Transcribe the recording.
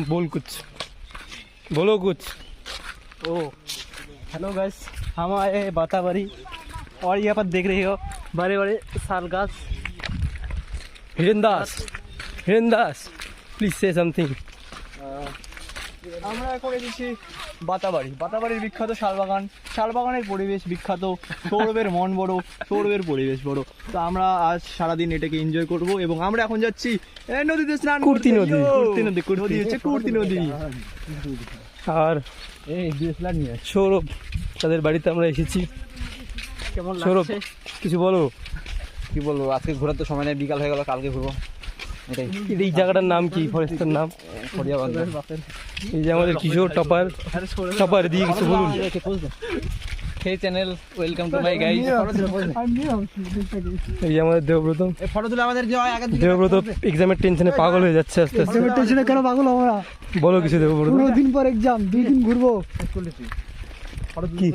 बोल कुछ, बोलो कुछ। ओ हेलो गाइस, हम आए हैं बाताबारी और यहाँ पर देख रहे हो बड़े बड़े साल गाछ। হিরেন দাস প্লিজ সে সামথিং। আমরা এখন এসেছি বাতাবাড়ি। বাতাবাড়ির বিখ্যাত শালবাগান, শালবাগানের পরিবেশ বিখ্যাত, সৌরভের মন বড়, সৌরভের পরিবেশ বড়। তো আমরা আজ সারাদিন এটাকে এনজয় করব এবং আমরা এখন যাচ্ছি নদীতে স্নান করতে। কুর্তি নদী, নদী হচ্ছে কুর্তি নদী। আর এই ডিএসএলআর নিয়ে সৌরভ তাদের বাড়িতে আমরা এসেছি। কেমন সৌরভ লাগছে? কিছু বলো। কি বলবো, আজকে ঘোরার তো সময় নেই, বিকাল হয়ে গেল, কালকে ঘুরবো। এটাই এই জায়গাটার নাম কি, ফরেস্টের নাম? এই যে আমাদের কিশোর টপার দিয়ে কিছু বলুন। Hey channel, welcome to my guys. এই যে আমাদের দেবব্রত। ফটো তুলে আমাদের যে দেবব্রত এক্সামের টেনশনে পাগল হয়ে যাচ্ছে আস্তে আস্তে। টেনশনে কেন পাগল আমরা? বলো কিছু দেবব্রত। 15 দিন পর এক্সাম, 2 দিন ঘুরবো। কি